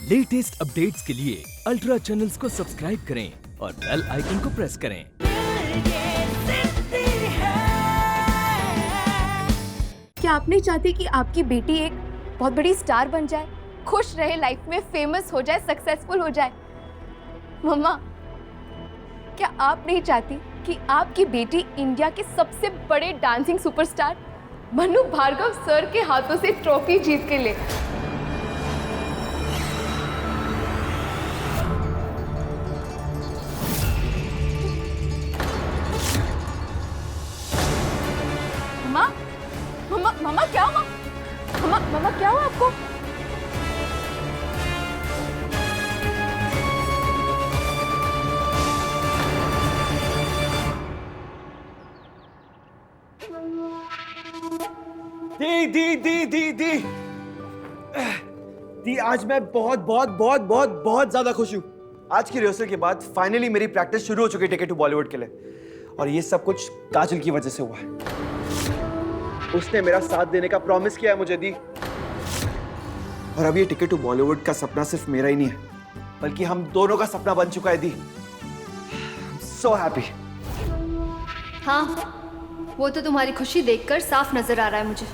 Latest updates के लिए ultra channels को सब्सक्राइब करें और बेल आइकन को प्रेस करें। क्या आप नहीं चाहती कि आपकी बेटी एक बहुत बड़ी स्टार बन जाए, खुश रहे लाइफ में, फेमस हो जाए, सक्सेसफुल हो जाए? मम्मा, क्या आप नहीं चाहती कि आपकी बेटी इंडिया के सबसे बड़े dancing superstar Manu Bhargav sir के हाथों से ट्रॉफी जीत के ले? मम्मा, मम्मा, मम्मा क्या हुआ? मम्मा, मम्मा क्या हुआ आपको? दी, आज मैं बहुत बहुत बहुत बहुत बहुत ज्यादा खुश हूँ। आज की रिहर्सल के बाद फाइनली मेरी प्रैक्टिस शुरू हो चुकी है टिकट टू बॉलीवुड के लिए, और ये सब कुछ काजल की वजह से हुआ है। उसने मेरा साथ देने का प्रॉमिस किया है मुझे, दी। और अब ये टिकट टू बॉलीवुड का सपना सिर्फ मेरा ही नहीं है, बल्कि हम दोनों का सपना बन चुका है, दी। So happy. हाँ, वो तो तुम्हारी खुशी देखकर साफ नजर आ रहा है मुझे।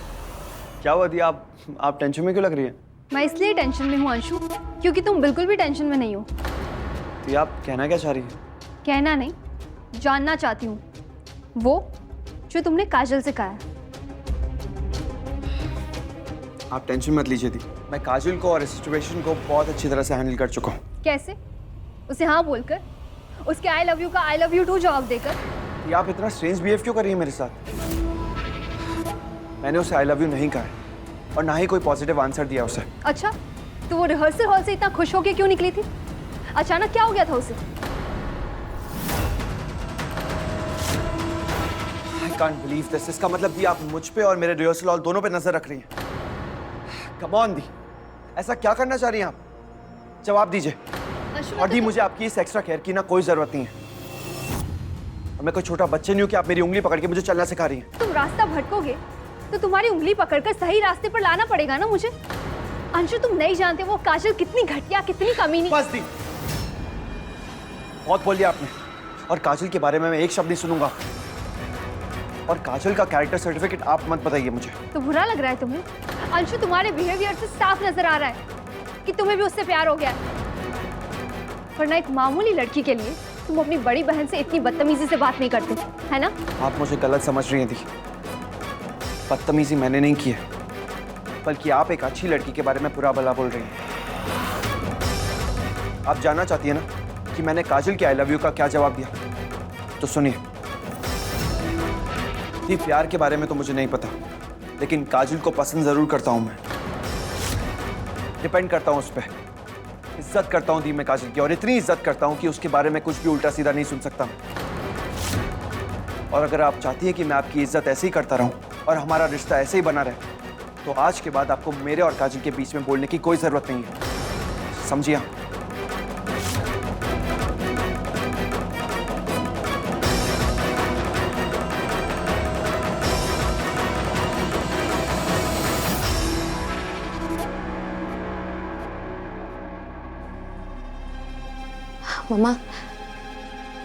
क्या हुआ दी, आप टेंशन में क्यों लग रही है? मैं इसलिए टेंशन में हूँ अंशु, क्योंकि तुम बिल्कुल भी टेंशन में नहीं हो। दी, आप कहना क्या चाह रही है? कहना नहीं, जानना चाहती हूँ वो जो तुमने काजल से कहा है। आप टेंशन मत लीजिए दी, मैं काजल को और इस सिचुएशन को बहुत अच्छी तरह से हैंडल कर चुका हूँ। कैसे? उसे हाँ बोलकर, उसके आई लव यू का आई लव यू टू जवाब देकर। ये आप इतना स्ट्रेंज बिहेव क्यों कर रही है मेरे साथ? मैंने उसे आई लव यू नहीं कहा है, और ना ही कोई पॉजिटिव आंसर दिया उसे। अच्छा, तो वो रिहर्सल हॉल से इतना खुश होकर क्यों निकली थी? अचानक क्या हो गया था उसे? I can't believe this। इसका मतलब दी, आप मुझ पे और मेरे रिहर्सल हॉल दोनों पे नजर रख रही हैं। Come on दी, ऐसा क्या करना चाह रही हैं आप? जवाब दीजिए। और दी, मुझे आपकी इस एक्स्ट्रा केयर की ना कोई जरूरत नहीं है। और मैं कोई छोटा बच्चे नहीं हूँ कि आप मेरी उंगली पकड़ के मुझे चलना सिखा रही हैं। तुम रास्ता भटकोगे तो तुम्हारी उंगली पकड़कर सही रास्ते पर लाना पड़ेगा ना मुझे। अंशु, तुम नहीं जानते वो काजल कितनी घटिया, कितनी कमीनी। बस दी, बहुत बोल दिया आपने, और काजल के बारे में मैं एक शब्द नहीं सुनूंगा। और काजल का कैरेक्टर सर्टिफिकेट आप मत बताइए मुझे। तो बुरा लग रहा है तुम्हें? अंशु, तुम्हारे बिहेवियर से साफ नजर आ रहा है कि तुम्हें भी उससे प्यार हो गया है। वरना एक मामूली लड़की के लिए तुम अपनी बड़ी बहन से इतनी बदतमीजी से बात नहीं करते, है ना? आप मुझे गलत समझ रही हैं दी। बदतमीजी मैंने नहीं की है, बल्कि आप एक अच्छी लड़की के बारे में बुरा भला बोल रही हैं। आप जानना चाहती हैं ना कि मैंने काजल के आई लव यू का क्या जवाब दिया? तो सुनिए दी, प्यार के बारे में तो मुझे नहीं पता, लेकिन काजल को पसंद जरूर करता हूं मैं। डिपेंड करता हूं उस पर, इज्जत करता हूं दी मैं काजल की, और इतनी इज्जत करता हूं कि उसके बारे में कुछ भी उल्टा सीधा नहीं सुन सकता। और अगर आप चाहती हैं कि मैं आपकी इज्जत ऐसे ही करता रहूं और हमारा रिश्ता ऐसे ही बना रहे, तो आज के बाद आपको मेरे और काजल के बीच में बोलने की कोई जरूरत नहीं है, समझिए? मम्मा,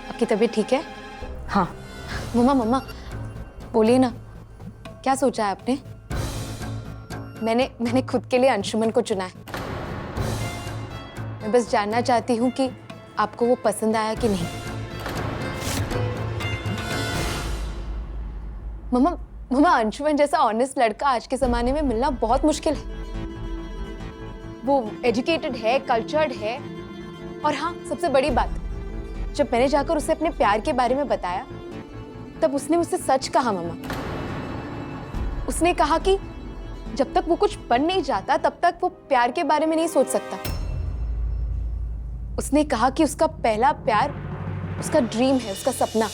आपकी तबीयत ठीक है? हाँ। मम्मा, मम्मा बोलिए ना, क्या सोचा है आपने? मैंने खुद के लिए अंशुमन को चुना है। मैं बस जानना चाहती हूँ कि आपको वो पसंद आया कि नहीं। मम्मा, मम्मा अंशुमन जैसा ऑनेस्ट लड़का आज के जमाने में मिलना बहुत मुश्किल है। वो एजुकेटेड है, कल्चर्ड है, और हाँ, सबसे बड़ी बात, जब मैंने जाकर उसे अपने प्यार के बारे में बताया, तब उसने मुझसे सच कहा। मम्मा, उसने कहा कि जब तक वो कुछ बन नहीं जाता, तब तक वो प्यार के बारे में नहीं सोच सकता। उसने कहा कि उसका पहला प्यार उसका ड्रीम है, उसका सपना।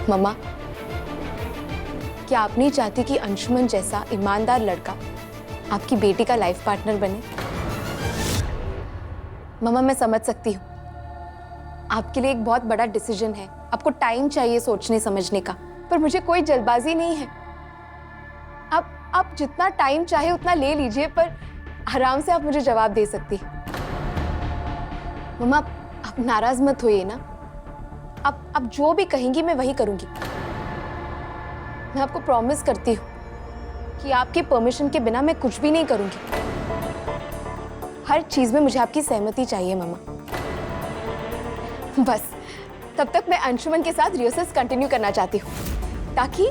मम्मा, क्या आप नहीं चाहती कि अंशुमन जैसा ईमानदार लड़का आपकी बेटी का लाइफ पार्टनर बने? मम्मा, मैं समझ सकती हूँ आपके लिए एक बहुत बड़ा डिसीजन है, आपको टाइम चाहिए सोचने समझने का, पर मुझे कोई जल्दबाजी नहीं है। आप जितना टाइम चाहे उतना ले लीजिए, पर आराम से आप मुझे जवाब दे सकती। मम्मा आप नाराज मत होइए ना। आप जो भी कहेंगी मैं वही करूंगी। मैं आपको प्रॉमिस करती हूँ कि आपके परमिशन के बिना मैं कुछ भी नहीं करूंगी। हर चीज में मुझे आपकी सहमति चाहिए मम्मा। बस तब तक मैं अंशुमन के साथ रिहर्सल्स कंटिन्यू करना चाहती हूँ ताकि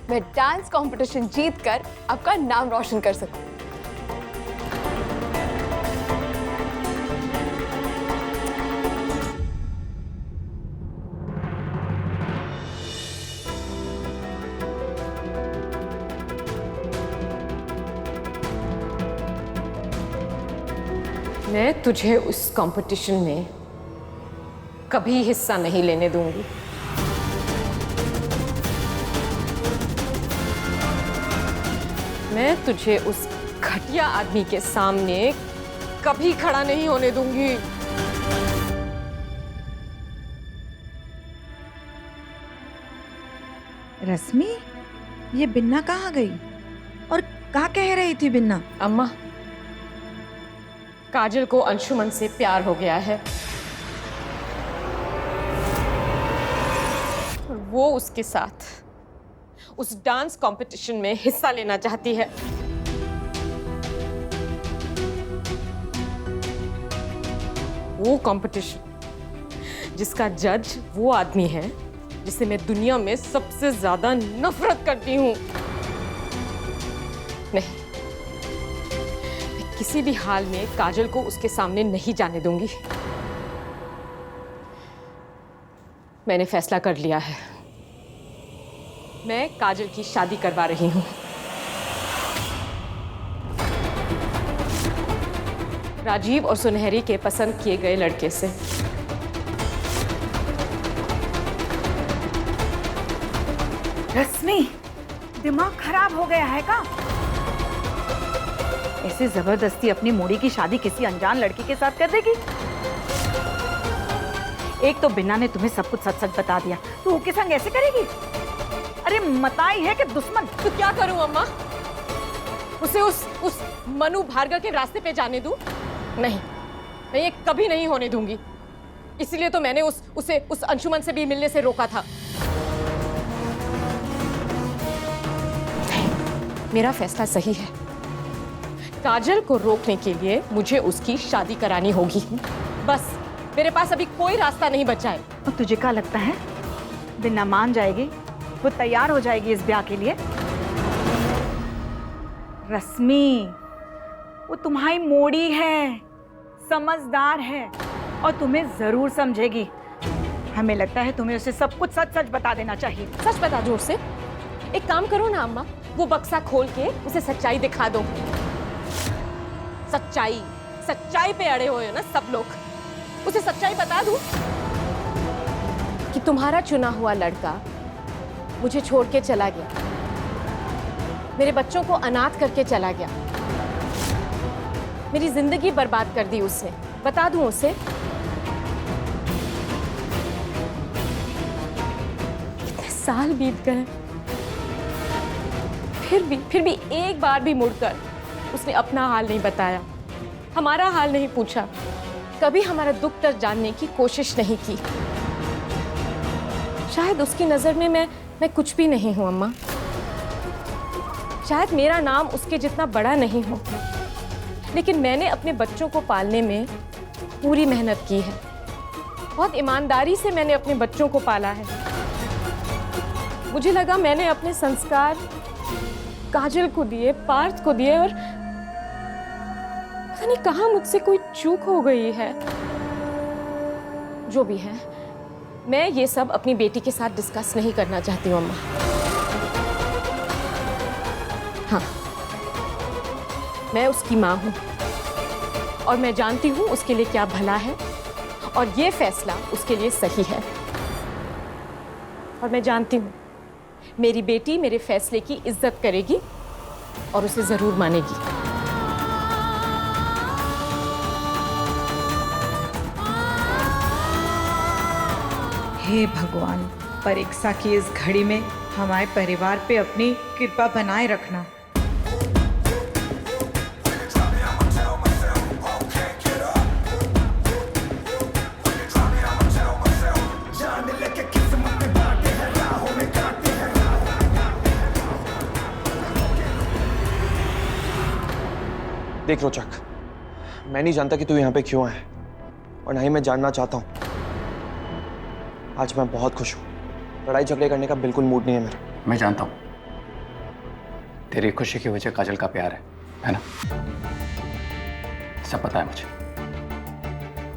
मैं डांस कंपटीशन जीत कर आपका नाम रोशन कर सकूं। मैं तुझे उस कंपटीशन में कभी हिस्सा नहीं लेने दूंगी। मैं तुझे उस घटिया आदमी के सामने कभी खड़ा नहीं होने दूंगी। रश्मि, ये बिन्ना कहाँ गई और क्या कह रही थी बिन्ना? अम्मा, काजल को अंशुमन से प्यार हो गया है और वो उसके साथ उस डांस कंपटीशन में हिस्सा लेना चाहती है। वो कंपटीशन जिसका जज वो आदमी है जिसे मैं दुनिया में सबसे ज्यादा नफरत करती हूँ। नहीं, किसी भी हाल में काजल को उसके सामने नहीं जाने दूंगी। मैंने फैसला कर लिया है। मैं काजल की शादी करवा रही हूं। राजीव और सुनहरी के पसंद किए गए लड़के से। रश्मि, दिमाग खराब हो गया है का? ऐसे जबरदस्ती अपनी मोड़ी की शादी किसी अनजान लड़की के साथ कर देगी? एक तो बिन्ना ने तुम्हें सब कुछ सच सच बता दिया, तो उसके संग ऐसे करेगी? अरे मताई है कि दुश्मन? तो क्या करूं अम्मा? उसे उस मनु भार्गव के रास्ते पे जाने दूं? नहीं, मैं ये कभी नहीं होने दूंगी। इसीलिए तो मैंने उसे उस अंशुमन से भी मिलने से रोका था। मेरा फैसला सही है। काजल को रोकने के लिए मुझे उसकी शादी करानी होगी। बस मेरे पास अभी कोई रास्ता नहीं बचा है। और तुझे क्या लगता है बिन्ना मान जाएगी? वो तैयार हो जाएगी इस ब्याह के लिए? रश्मि, वो तुम्हारी मोड़ी है, समझदार है और तुम्हें जरूर समझेगी। हमें लगता है तुम्हें उसे सब कुछ सच सच बता देना चाहिए। सच बता दो उसे। एक काम करो ना अम्मा, वो बक्सा खोल के उसे सच्चाई दिखा दो। सच्चाई पे अड़े हुए हो ना सब लोग। उसे सच्चाई बता दूं कि तुम्हारा चुना हुआ लड़का मुझे छोड़ के चला गया, मेरे बच्चों को अनाथ करके चला गया, मेरी जिंदगी बर्बाद कर दी उसने। बता दूं उसे? कितने साल बीत गए, फिर भी एक बार भी मुड़कर उसने अपना हाल नहीं बताया, हमारा हाल नहीं पूछा, कभी हमारा दुख दर्द जानने की कोशिश नहीं की। शायद उसकी नजर में मैं कुछ भी नहीं हूं अम्मा। शायद मेरा नाम उसके जितना बड़ा नहीं हो, लेकिन मैंने अपने बच्चों को पालने में पूरी मेहनत की है। बहुत ईमानदारी से मैंने अपने बच्चों को पाला है। मुझे लगा मैंने अपने संस्कार काजल को दिए, पार्थ को दिए, और पता नहीं कहाँ मुझसे कोई चूक हो गई है। जो भी है, मैं ये सब अपनी बेटी के साथ डिस्कस नहीं करना चाहती हूँ अम्मा। हाँ, मैं उसकी माँ हूँ और मैं जानती हूँ उसके लिए क्या भला है, और ये फैसला उसके लिए सही है। और मैं जानती हूँ मेरी बेटी मेरे फैसले की इज्जत करेगी और उसे जरूर मानेगी। हे भगवान, परीक्षा की इस घड़ी में हमारे परिवार पे अपनी कृपा बनाए रखना। देख रोचक, मैं नहीं जानता कि तू यहाँ पे क्यों है और ना ही मैं जानना चाहता हूँ। आज मैं बहुत खुश हूँ। लड़ाई झगड़े करने का बिल्कुल मूड नहीं है मेरा। मैं जानता हूँ तेरी खुशी की वजह काजल का प्यार है ना? सब पता है मुझे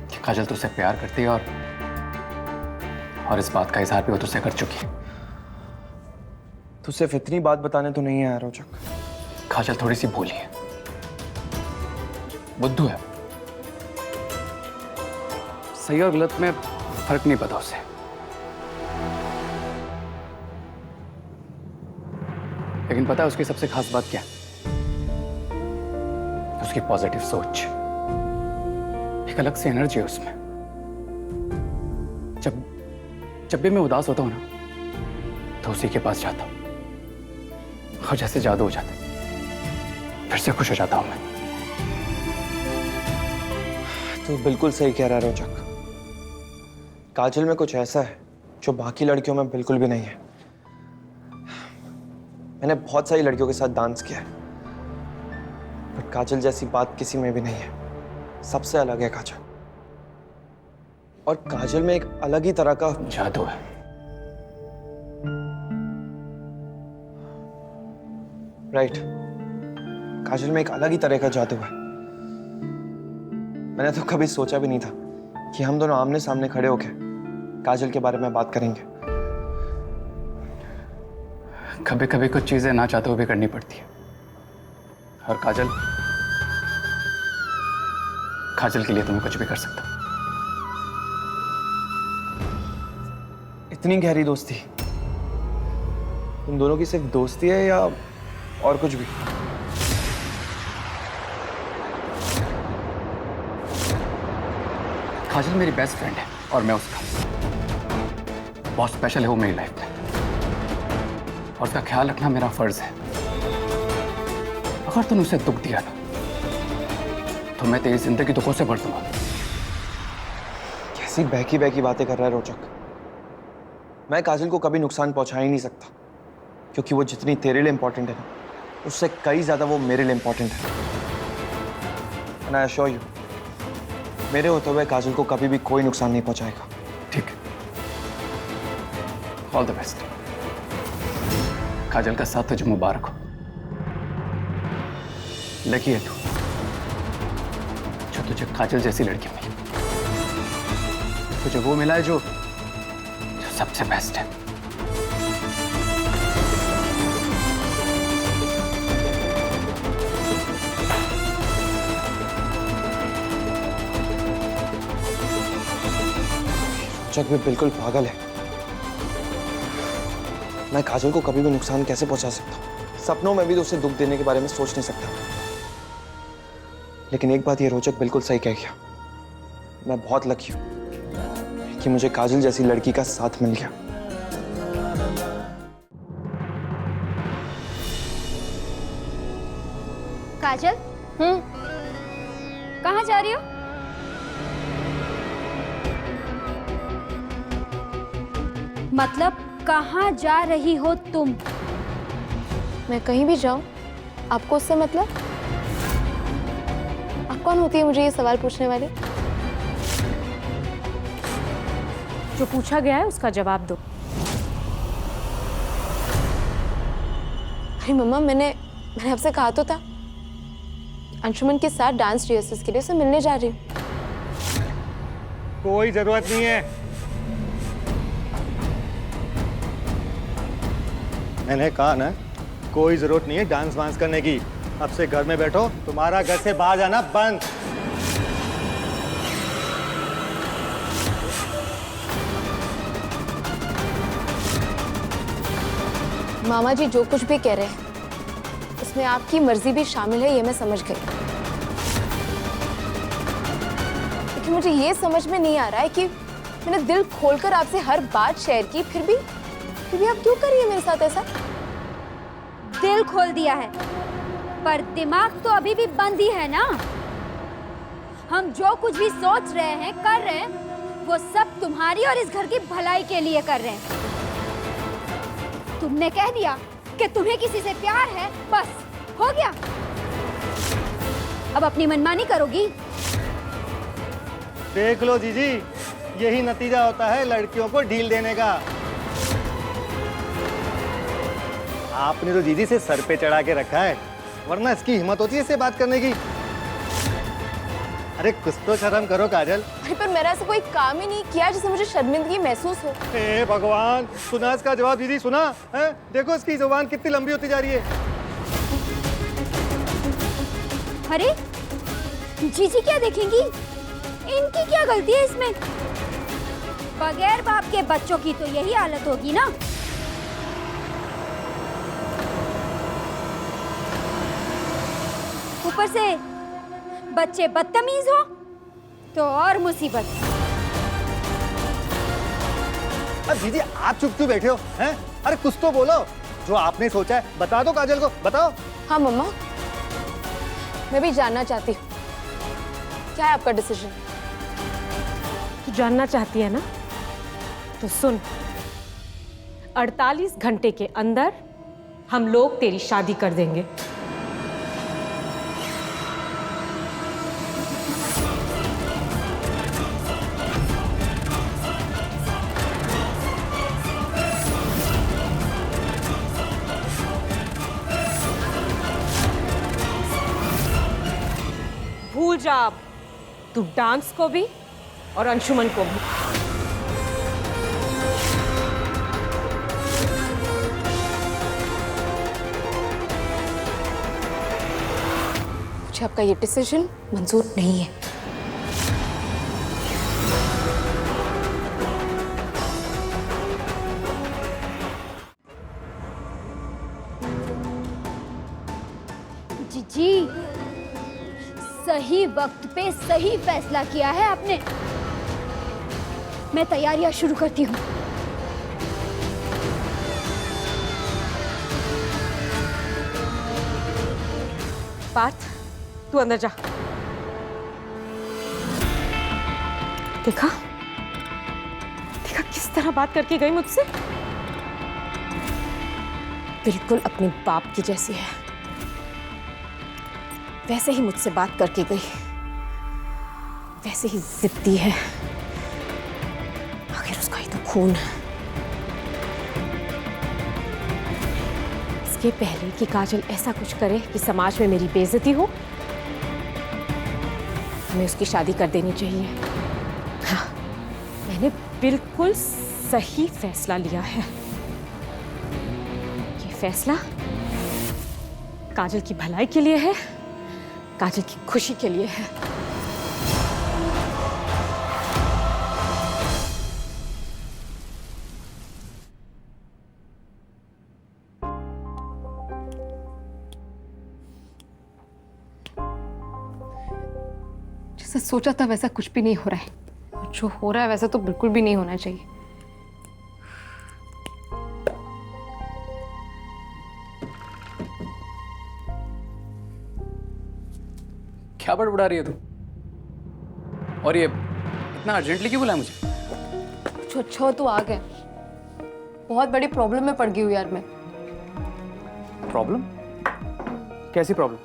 कि काजल तुझसे प्यार करती है और इस बात का इजहार भी वो तुझसे कर चुकी है। तू सिर्फ इतनी बात बताने तो नहीं आया रोचक। काजल थोड़ी सी भोली है, बुद्धू है, सही और गलत में फर्क नहीं पता उसे। लेकिन पता है उसकी सबसे खास बात क्या है? उसकी पॉजिटिव सोच, एक अलग सी एनर्जी है उसमें। जब भी मैं उदास होता हूं ना तो उसी के पास जाता हूं और जैसे जादू हो जाता है, फिर से खुश हो जाता हूं मैं। तू बिल्कुल सही कह रहा है रोचक। काजल में कुछ ऐसा है जो बाकी लड़कियों में बिल्कुल भी नहीं है। मैंने बहुत सारी लड़कियों के साथ डांस किया है, बट काजल जैसी बात किसी में भी नहीं है। सबसे अलग है काजल, और काजल में एक अलग ही तरह का जादू है। राइट, काजल में एक अलग ही तरह का जादू है। मैंने तो कभी सोचा भी नहीं था कि हम दोनों आमने सामने खड़े होकर काजल के बारे में बात करेंगे। कभी कभी कुछ चीजें ना चाहते हुए भी करनी पड़ती है, और काजल के लिए तो मैं कुछ भी कर सकता हूं। इतनी गहरी दोस्ती तुम दोनों की सिर्फ दोस्ती है या और कुछ भी? काजल मेरी बेस्ट फ्रेंड है और मैं उसका। बहुत स्पेशल है वो मेरी लाइफ में, और उसका ख्याल रखना मेरा फर्ज है। अगर तूने उसे दुख दिया ना तो मैं तेरी जिंदगी दुखों से भर दूंगा। कैसी बहकी बहकी बातें कर रहा है रोचक। मैं काजल को कभी नुकसान पहुंचा ही नहीं सकता, क्योंकि वो जितनी तेरे लिए इंपॉर्टेंट है ना, उससे कई ज्यादा वो मेरे लिए इंपॉर्टेंट है। एंड आई अश्योर यू, मेरे होते हुए काजल को कभी भी कोई नुकसान नहीं पहुंचाएगा। ठीक है, ऑल द बेस्ट। काजल का साथ तुझे मुबारक हो। लकी है तू जो तुझे काजल जैसी लड़की मिली। तुझे वो मिला है जो सबसे बेस्ट है। रोचक भी बिल्कुल पागल है। मैं काजल को कभी भी नुकसान कैसे पहुंचा सकता हूँ? सपनों में भी तो उसे दुख देने के बारे में सोच नहीं सकता। लेकिन एक बात ये रोचक बिल्कुल सही कह गया, मैं बहुत लकी हूँ कि मुझे काजल जैसी लड़की का साथ मिल गया। काजल, कहाँ जा रही हो? मतलब कहाँ जा रही हो तुम? मैं कहीं भी जाऊं, आपको उससे मतलब? आप कौन होती है मुझे ये सवाल पूछने वाली? जो पूछा गया है उसका जवाब दो। अरे मम्मा, मैंने आपसे कहा तो था, अंशुमन के साथ डांस रिहर्सल्स के लिए उसे मिलने जा रही हूँ। कोई जरूरत नहीं है। मैंने कहा ना, कोई जरूरत नहीं है डांस वांस करने की। अब से घर में बैठो, तुम्हारा घर से बाहर जाना बंद। मामा जी जो कुछ भी कह रहे हैं उसमें आपकी मर्जी भी शामिल है, ये मैं समझ गई। लेकिन मुझे ये समझ में नहीं आ रहा है कि मैंने दिल खोलकर आपसे हर बात शेयर की, फिर भी आप क्यों कर रही है मेरे साथ ऐसा? दिल खोल दिया है पर दिमाग तो अभी भी बंद ही है ना। हम जो कुछ भी सोच रहे हैं, कर रहे हैं, वो सब तुम्हारी और इस घर की भलाई के लिए कर रहे हैं। तुमने कह दिया कि तुम्हें किसी से प्यार है, बस हो गया। अब अपनी मनमानी करोगी? देख लो जीजी, यही नतीजा होता है लड़कियों को ढील देने का। आपने तो जीजी से सर पे चढ़ा के रखा है, वरना इसकी हिम्मत होती है इससे बात करने की। अरे कुछ तो शर्म करो काजल। अरे पर मैंने ऐसा कोई काम ही नहीं किया जिससे मुझे शर्मिंदगी महसूस हो। हे भगवान, सुना इसका जवाब दीदी, सुना है? देखो इसकी जुबान कितनी लंबी होती जा रही है। अरे जीजी क्या देखेंगी? इनकी क्या गलती है इसमें? बगैर बाप के बच्चों की तो यही हालत होगी ना। ऊपर से बच्चे बदतमीज हो तो और मुसीबत। अब जीजी आप चुप क्यों बैठे हो हैं? अरे कुछ तो बोलो, जो आपने सोचा है बता दो काजल को, बताओ। हाँ मम्मा, मैं भी जानना चाहती हूँ, क्या है आपका डिसीजन? तू जानना चाहती है ना, तो सुन। 48 घंटे के अंदर हम लोग तेरी शादी कर देंगे। भूल जा अब तू डांस को भी और अंशुमन को भी। मुझे आपका ये डिसीजन मंजूर नहीं है। जीजी, सही वक्त पे सही फैसला किया है आपने। मैं तैयारियां शुरू करती हूँ। पार्थ, तू अंदर जा। देखा देखा किस तरह बात करके गई मुझसे। बिल्कुल अपने बाप की जैसी है, वैसे ही मुझसे बात करके गई, वैसे ही जिद्दी है। आखिर उसका ही तो खून है। इसके पहले कि काजल ऐसा कुछ करे कि समाज में मेरी बेइज्जती हो, हमें उसकी शादी कर देनी चाहिए। हाँ, मैंने बिल्कुल सही फैसला लिया है। ये फैसला काजल की भलाई के लिए है, काजल की खुशी के लिए है। जैसा सोचा था वैसा कुछ भी नहीं हो रहा है, और जो हो रहा है वैसा तो बिल्कुल भी नहीं होना चाहिए। क्या बड़बड़ा रही है तू? और ये इतना अर्जेंटली क्यों बुलाया मुझे? कुछ अच्छा हो तो आ गए। बहुत बड़ी प्रॉब्लम में पड़ गई हूँ यार मैं। प्रॉब्लम? कैसी प्रॉब्लम?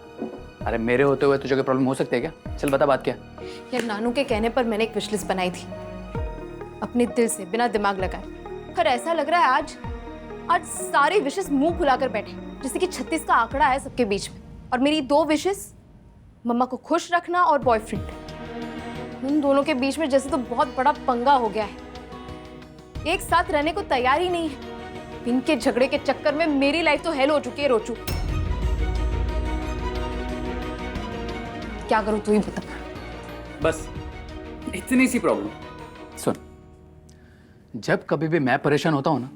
अरे मेरे होते हुए तुझे कोई प्रॉब्लम हो सकती है क्या? चल बता बात क्या। यार नानू के कहने पर मैंने एक विश लिस्ट बनाई थी, अपने दिल से बिना दिमाग लगाए। पर ऐसा लग रहा है आज सारे विशेस मुंह फुलाकर बैठे, जैसे कि 36 का आंकड़ा है सबके बीच में। और मेरी 2 विशेस, मम्मा को खुश रखना और बॉयफ्रेंड, उन दोनों के बीच में जैसे तो बहुत बड़ा पंगा हो गया है। एक साथ रहने को तैयार ही नहीं है। इनके झगड़े के चक्कर में मेरी लाइफ तो हेल हो चुकी है रोचू। क्या करूं तू ही बता। बस इतनी सी प्रॉब्लम। सुन, जब कभी भी मैं परेशान होता हूं ना,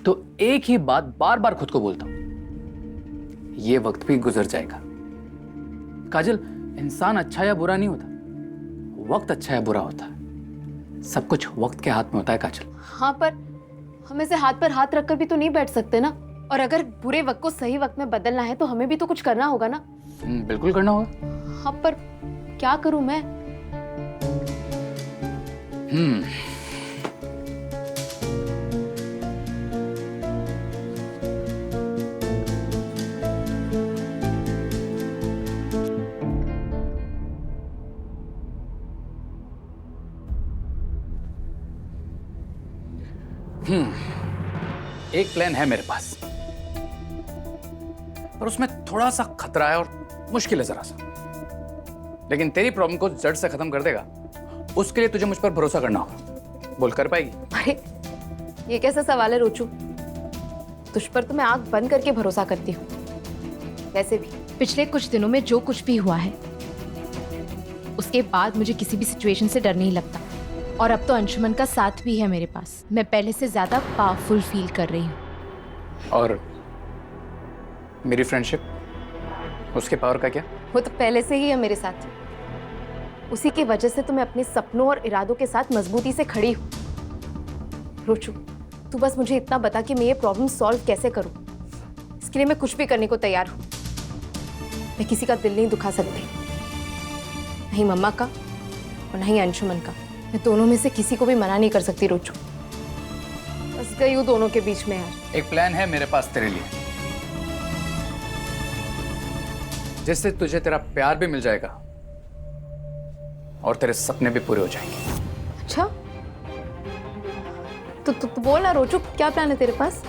तो एक ही बात बार बार खुद को बोलता हूं, ये वक्त भी गुजर जाएगा। काजल, इंसान अच्छा या बुरा नहीं होता, वक्त अच्छा या बुरा होता है। सब कुछ वक्त के हाथ में होता है काजल। हाँ, पर हम ऐसे हाथ पर हाथ रखकर भी तो नहीं बैठ सकते ना। और अगर बुरे वक्त को सही वक्त में बदलना है तो हमें भी तो कुछ करना होगा ना। बिल्कुल करना होगा। हाँ, पर क्या करूं मैं? एक प्लान है मेरे पास, पर उसमें थोड़ा सा खतरा है और मुश्किल है जरा सा, लेकिन तेरी प्रॉब्लम को जड़ से खत्म कर देगा। उसके लिए तुझे मुझ पर भरोसा करना होगा। बोल कर पाएगी? अरे ये कैसा सवाल है रोचू? तुझ पर तो मैं आंख बंद करके भरोसा करती हूँ। वैसे भी पिछले कुछ दिनों में जो कुछ भी हुआ है उसके बाद मुझे किसी भी सिचुएशन से डर नहीं लगता, और अब तो अंशुमन का साथ भी है मेरे पास। मैं पहले से ज्यादा पावरफुल फील कर रही हूँ। और मेरी फ्रेंडशिप, उसके पावर का क्या? वो तो पहले से ही है मेरे साथ। उसी की वजह से तो मैं अपने सपनों और इरादों के साथ मजबूती से खड़ी हूँ। रोचू, तू बस मुझे इतना बता कि मैं ये प्रॉब्लम सॉल्व कैसे करूँ। इसके लिए मैं कुछ भी करने को तैयार हूँ। मैं किसी का दिल नहीं दुखा सकती, नहीं मम्मा का और नहीं अंशुमन का। मैं दोनों में से किसी को भी मना नहीं कर सकती रोचू। बस गई हूँ दोनों के बीच में यार। एक प्लान है मेरे पास तेरे लिए, जिससे तुझे तेरा प्यार भी मिल जाएगा और तेरे सपने भी पूरे हो जाएंगे। अच्छा, तो बोल ना रोचू, क्या प्लान है तेरे पास?